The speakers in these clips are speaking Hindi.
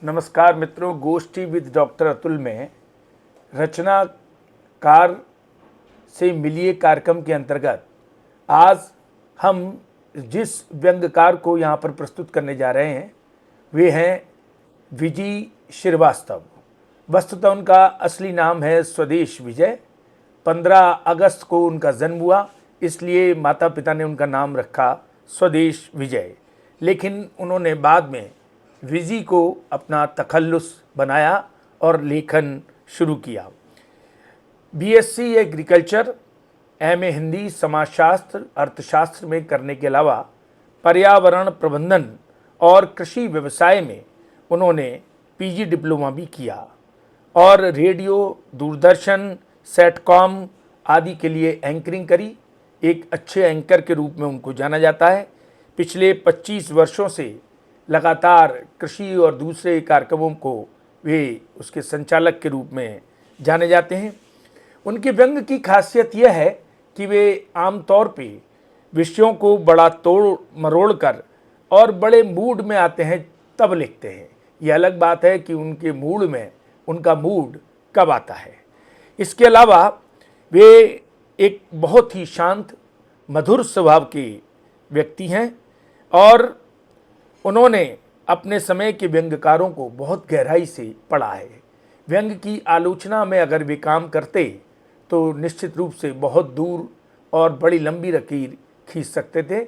नमस्कार मित्रों, गोष्ठी विद डॉक्टर अतुल में रचनाकार से मिलिए कार्यक्रम के अंतर्गत आज हम जिस व्यंग्यकार को यहाँ पर प्रस्तुत करने जा रहे हैं वे हैं विजय श्रीवास्तव। वस्तुतः उनका असली नाम है स्वदेश विजय। 15 अगस्त को उनका जन्म हुआ, इसलिए माता पिता ने उनका नाम रखा स्वदेश विजय। लेकिन उन्होंने बाद में विजय को अपना तखल्लुस बनाया और लेखन शुरू किया। बीएससी एग्रीकल्चर, एमए हिंदी, समाजशास्त्र, अर्थशास्त्र में करने के अलावा पर्यावरण प्रबंधन और कृषि व्यवसाय में उन्होंने पीजी डिप्लोमा भी किया और रेडियो, दूरदर्शन, सेटकॉम आदि के लिए एंकरिंग करी। एक अच्छे एंकर के रूप में उनको जाना जाता है। पिछले 25 वर्षों से लगातार कृषि और दूसरे कार्यक्रमों को वे उसके संचालक के रूप में जाने जाते हैं। उनके व्यंग्य की खासियत यह है कि वे आमतौर पे विषयों को बड़ा तोड़ मरोड़ कर और बड़े मूड में आते हैं तब लिखते हैं। यह अलग बात है कि उनके मूड में उनका मूड कब आता है। इसके अलावा वे एक बहुत ही शांत मधुर स्वभाव के व्यक्ति हैं और उन्होंने अपने समय के व्यंग्यकारों को बहुत गहराई से पढ़ा है। व्यंग्य की आलोचना में अगर वे काम करते तो निश्चित रूप से बहुत दूर और बड़ी लंबी लकीर खींच सकते थे।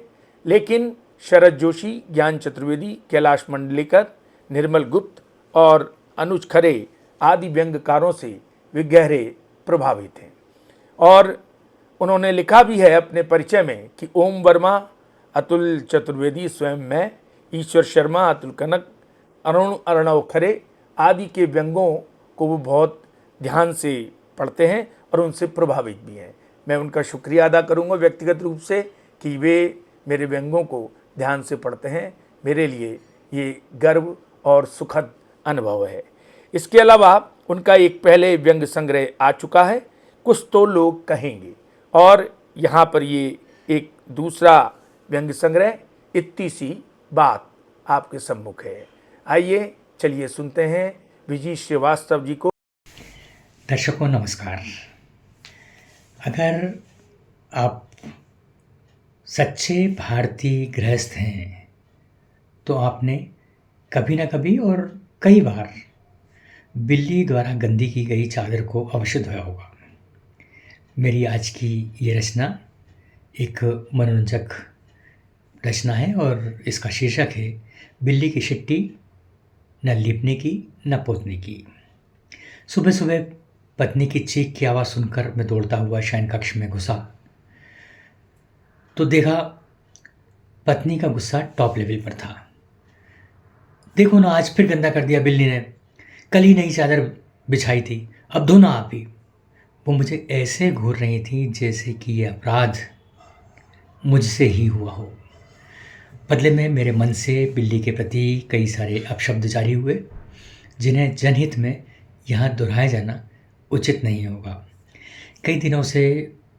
लेकिन शरद जोशी, ज्ञान चतुर्वेदी, कैलाश मंडलेकर, निर्मल गुप्त और अनुज खरे आदि व्यंग्यकारों से वे गहरे प्रभावित हैं। और उन्होंने लिखा भी है अपने परिचय में कि ओम वर्मा, अतुल चतुर्वेदी, स्वयं मैं, ईश्वर शर्मा, अतुल कनक, अरुण अर्णव खरे आदि के व्यंगों को वो बहुत ध्यान से पढ़ते हैं और उनसे प्रभावित भी हैं। मैं उनका शुक्रिया अदा करूंगा व्यक्तिगत रूप से कि वे मेरे व्यंगों को ध्यान से पढ़ते हैं। मेरे लिए ये गर्व और सुखद अनुभव है। इसके अलावा उनका एक पहले व्यंग संग्रह आ चुका है, कुछ तो लोग कहेंगे, और यहाँ पर ये एक दूसरा व्यंग संग्रह इतनी सी बात आपके सम्मुख है। आइए चलिए सुनते हैं विजय श्रीवास्तव जी को। दर्शकों नमस्कार। अगर आप सच्चे भारतीय गृहस्थ हैं तो आपने कभी ना कभी और कई बार बिल्ली द्वारा गंदी की गई चादर को अवश्य धोया होगा। मेरी आज की ये रचना एक मनोरंजक रचना है और इसका शीर्षक है बिल्ली की शिट्टी, न लीपने की न पोतने की। सुबह सुबह पत्नी की चीख की आवाज़ सुनकर मैं दौड़ता हुआ शयन कक्ष में घुसा तो देखा पत्नी का गुस्सा टॉप लेवल पर था। देखो ना, आज फिर गंदा कर दिया बिल्ली ने। कल ही नई चादर बिछाई थी, अब धो ना आप ही। वो मुझे ऐसे घूर रही थी जैसे कि ये अपराध मुझसे ही हुआ हो। बदले में मेरे मन से बिल्ली के प्रति कई सारे अपशब्द जारी हुए जिन्हें जनहित में यहाँ दोहराया जाना उचित नहीं होगा। कई दिनों से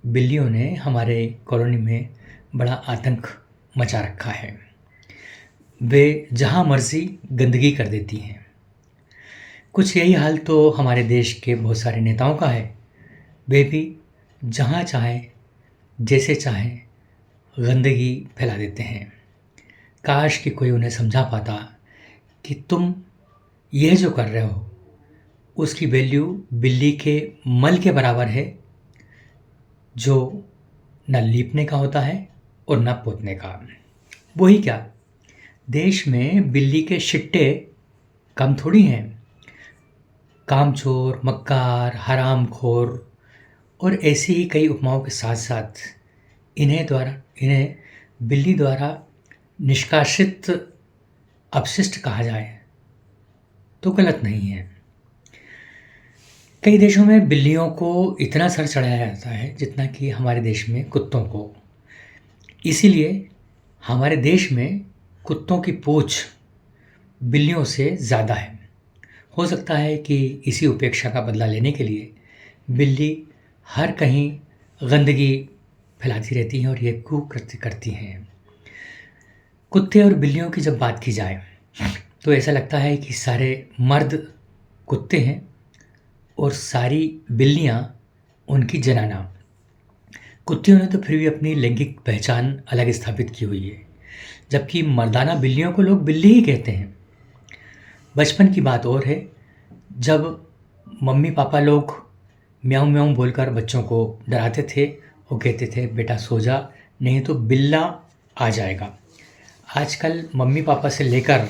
बिल्लियों ने हमारे कॉलोनी में बड़ा आतंक मचा रखा है। वे जहाँ मर्जी गंदगी कर देती हैं। कुछ यही हाल तो हमारे देश के बहुत सारे नेताओं का है। वे भी जहाँ चाहे जैसे चाहे गंदगी फैला देते हैं। काश कि कोई उन्हें समझा पाता कि तुम यह जो कर रहे हो उसकी वैल्यू बिल्ली के मल के बराबर है, जो न लीपने का होता है और न पोतने का। वही क्या, देश में बिल्ली के शिट्टे कम थोड़ी हैं। कामचोर, मक्कार, हरामखोर और ऐसी ही कई उपमाओं के साथ साथ इन्हें बिल्ली द्वारा निष्कासित अपशिष्ट कहा जाए तो गलत नहीं है। कई देशों में बिल्लियों को इतना सर चढ़ाया जाता है जितना कि हमारे देश में कुत्तों को। इसीलिए हमारे देश में कुत्तों की पूंछ बिल्लियों से ज़्यादा है। हो सकता है कि इसी उपेक्षा का बदला लेने के लिए बिल्ली हर कहीं गंदगी फैलाती रहती हैं और ये कुकृत्य करती हैं। कुत्ते और बिल्लियों की जब बात की जाए तो ऐसा लगता है कि सारे मर्द कुत्ते हैं और सारी बिल्लियाँ उनकी जनाना। कुत्तियों ने तो फिर भी अपनी लैंगिक पहचान अलग स्थापित की हुई है, जबकि मर्दाना बिल्लियों को लोग बिल्ली ही कहते हैं। बचपन की बात और है, जब मम्मी पापा लोग म्याऊं म्याऊं बोलकर बच्चों को डराते थे और कहते थे बेटा सो जा, नहीं तो बिल्ला आ जाएगा। आजकल मम्मी पापा से लेकर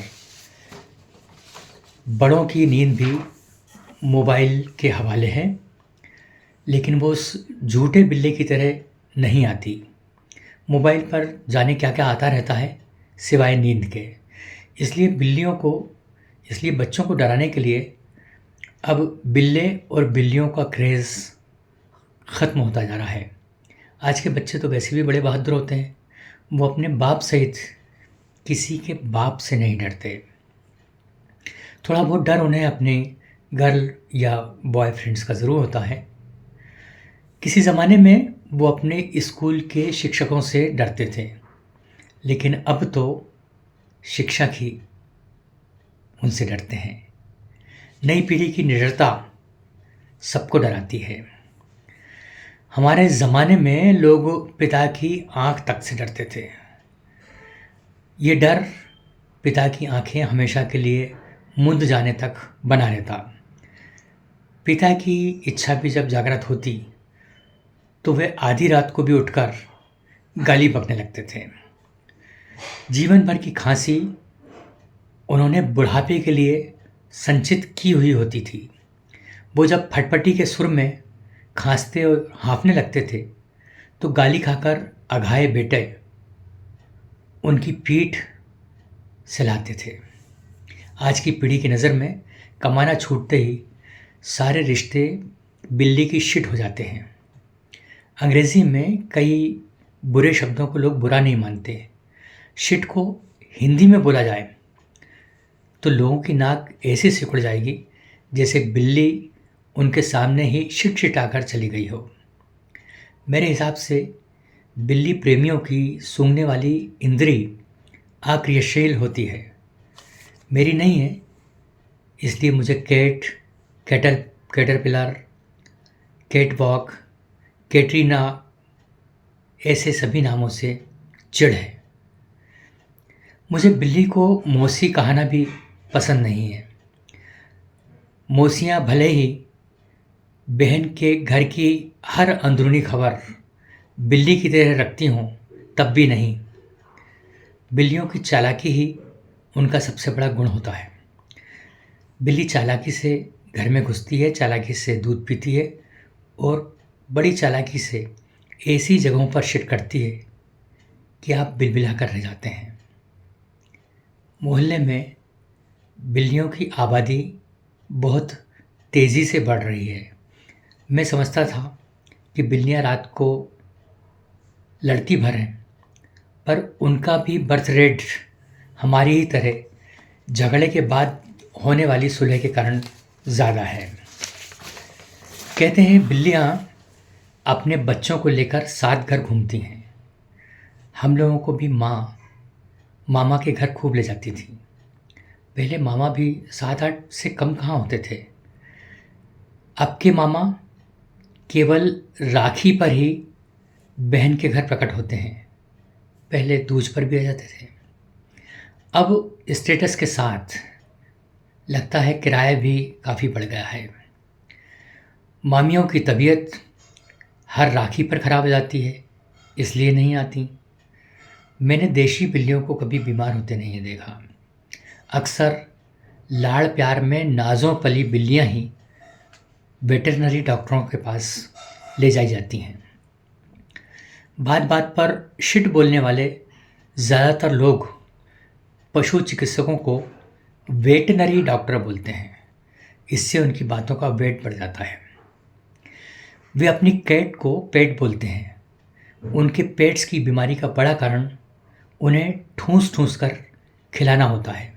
बड़ों की नींद भी मोबाइल के हवाले है, लेकिन वो उस झूठे बिल्ले की तरह नहीं आती। मोबाइल पर जाने क्या क्या आता रहता है सिवाय नींद के। इसलिए बच्चों को डराने के लिए अब बिल्ले और बिल्लियों का क्रेज़ ख़त्म होता जा रहा है। आज के बच्चे तो वैसे भी बड़े बहादुर होते हैं, वो अपने बाप सहित किसी के बाप से नहीं डरते। थोड़ा बहुत डर उन्हें अपने गर्ल या बॉयफ्रेंड्स का ज़रूर होता है। किसी ज़माने में वो अपने स्कूल के शिक्षकों से डरते थे, लेकिन अब तो शिक्षक ही उनसे डरते हैं। नई पीढ़ी की निडरता सबको डराती है। हमारे ज़माने में लोग पिता की आंख तक से डरते थे। ये डर पिता की आंखें हमेशा के लिए मुंद जाने तक बना रहता। पिता की इच्छा भी जब जागृत होती तो वे आधी रात को भी उठकर गाली बकने लगते थे। जीवन भर की खांसी उन्होंने बुढ़ापे के लिए संचित की हुई होती थी। वो जब फटफटी के सुर में खांसते और हाँफने लगते थे तो गाली खाकर अघाए बेटे उनकी पीठ सहलाते थे। आज की पीढ़ी की नज़र में कमाना छूटते ही सारे रिश्ते बिल्ली की शिट हो जाते हैं। अंग्रेज़ी में कई बुरे शब्दों को लोग बुरा नहीं मानते। शिट को हिंदी में बोला जाए तो लोगों की नाक ऐसे सिकुड़ जाएगी जैसे बिल्ली उनके सामने ही शिट शिटाकर चली गई हो। मेरे हिसाब से बिल्ली प्रेमियों की सूंघने वाली इंद्री अक्रियाशील होती है। मेरी नहीं है, इसलिए मुझे कैटरपिलर, कैटवॉक, कैटरीना ऐसे सभी नामों से चिढ़ है। मुझे बिल्ली को मौसी कहना भी पसंद नहीं है। मौसियाँ भले ही बहन के घर की हर अंदरूनी खबर बिल्ली की तरह रखती हों, तब भी नहीं। बिल्लियों की चालाकी ही उनका सबसे बड़ा गुण होता है। बिल्ली चालाकी से घर में घुसती है, चालाकी से दूध पीती है और बड़ी चालाकी से ऐसी जगहों पर शिट करती है कि आप बिलबिला कर रह जाते हैं। मोहल्ले में बिल्लियों की आबादी बहुत तेज़ी से बढ़ रही है। मैं समझता था कि बिल्लियाँ रात को लड़ती भर हैं, पर उनका भी बर्थ रेट हमारी ही तरह झगड़े के बाद होने वाली सुलह के कारण ज़्यादा है। कहते हैं बिल्लियाँ अपने बच्चों को लेकर साथ घर घूमती हैं। हम लोगों को भी मामा के घर खूब ले जाती थी। पहले मामा भी 7-8 से कम कहाँ होते थे। अब के मामा केवल राखी पर ही बहन के घर प्रकट होते हैं, पहले दूज पर भी आ जाते थे। अब स्टेटस के साथ लगता है किराया भी काफ़ी बढ़ गया है। मामियों की तबीयत हर राखी पर ख़राब हो जाती है, इसलिए नहीं आती। मैंने देशी बिल्लियों को कभी बीमार होते नहीं देखा। अक्सर लाड़ प्यार में नाज़ों पली बिल्लियाँ ही वेटरनरी डॉक्टरों के पास ले जाई जाती हैं। बात बात पर शिट बोलने वाले ज़्यादातर लोग पशु चिकित्सकों को वेटनरी डॉक्टर बोलते हैं। इससे उनकी बातों का वेट बढ़ जाता है। वे अपनी कैट को पेट बोलते हैं। उनके पेट्स की बीमारी का बड़ा कारण उन्हें ठूंस ठूंस कर खिलाना होता है।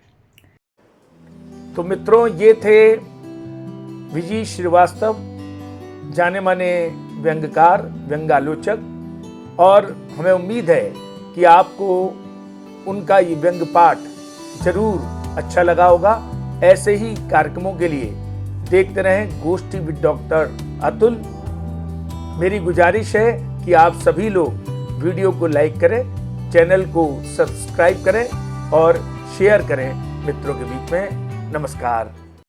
तो मित्रों, ये थे विजय श्रीवास्तव, जाने माने व्यंग्यकार, व्यंग्यालोचक, और हमें उम्मीद है कि आपको उनका ये व्यंग्य पाठ जरूर अच्छा लगा होगा। ऐसे ही कार्यक्रमों के लिए देखते रहें गोष्ठी विद डॉक्टर अतुल। मेरी गुजारिश है कि आप सभी लोग वीडियो को लाइक करें, चैनल को सब्सक्राइब करें और शेयर करें मित्रों के बीच में। नमस्कार।